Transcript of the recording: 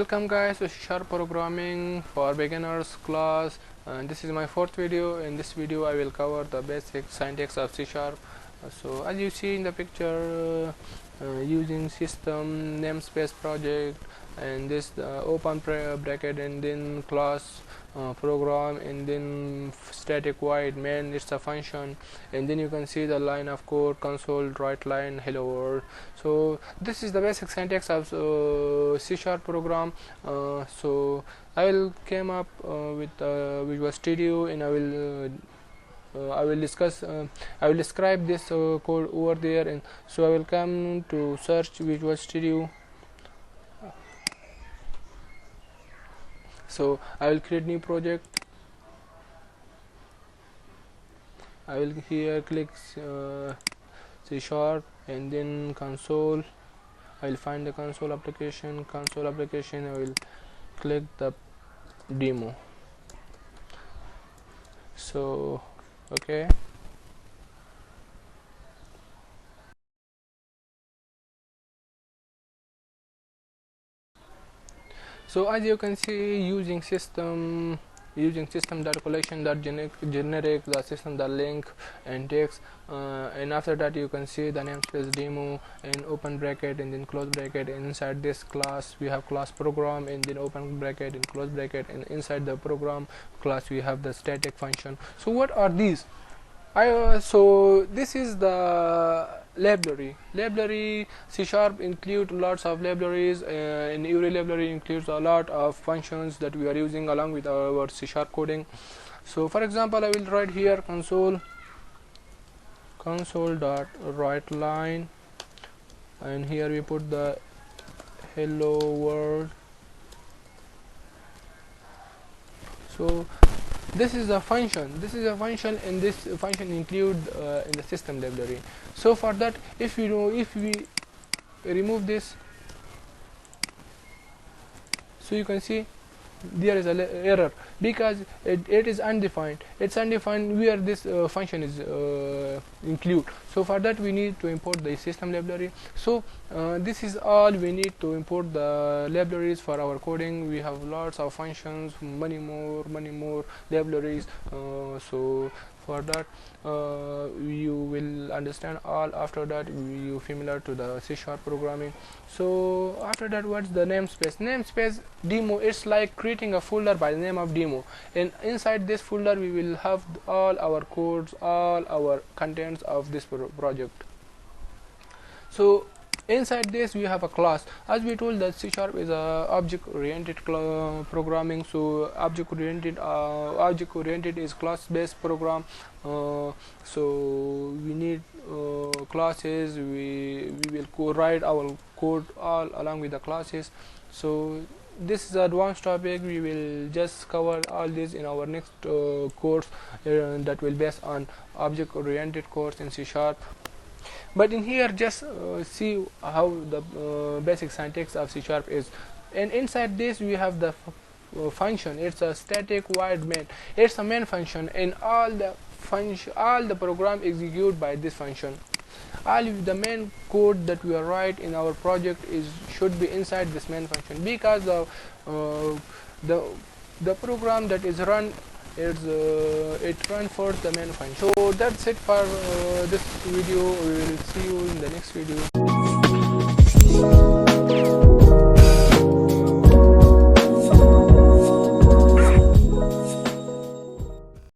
Welcome guys to C# programming for beginners class. This is my fourth video. In this video I will cover the basic syntax of C#. So as you see in the picture, using system namespace project and this open bracket and then class program and then static void main, it's a function, and then you can see the line of code console write line hello world. So this is the basic syntax of C# program. So I will came up with Visual Studio, and I will describe this code over there, and so I will come to search Visual Studio. So I will create new project. I will here click C# and then console. I will find the console application. I will click the demo. So okay, so as you can see, using system dot collection dot generic the system dot link and text, and after that you can see the namespace demo and open bracket and then close bracket, and inside this class we have class program and then open bracket and close bracket, and inside the program class we have the static function. So what are these? So this is the library. C# include lots of libraries, and every library includes a lot of functions that we are using along with our C# coding. So for example, I will write here console dot write line, and here we put the hello world. So this is a function, and this function include in the system library. So for that, if we remove this, so you can see there is an error because it is undefined. It's undefined where this function is include. So for that we need to import the system library. So this is all we need to import the libraries for our coding. We have lots of functions, many more libraries. So for that you will understand all. After that you familiar to the C# programming. So after that, what's the namespace demo? It's like creating a folder by the name of demo, and inside this folder we will have all our codes, all our contents of this project. So inside this we have a class. As we told that C# is a object oriented programming. So object oriented is class based program. So we need classes. We will write our code all along with the classes. So this is advanced topic. We will just cover all this in our next course that will based on object oriented course in C#. But in here just see how the basic syntax of C# is, and inside this we have the function. It's a static void main. It's a main function, and all the program execute by this function. All the main code that we are write in our project should be inside this main function, because the program that is run it runs for the main function. So that's it for this video. We will see you in the next video.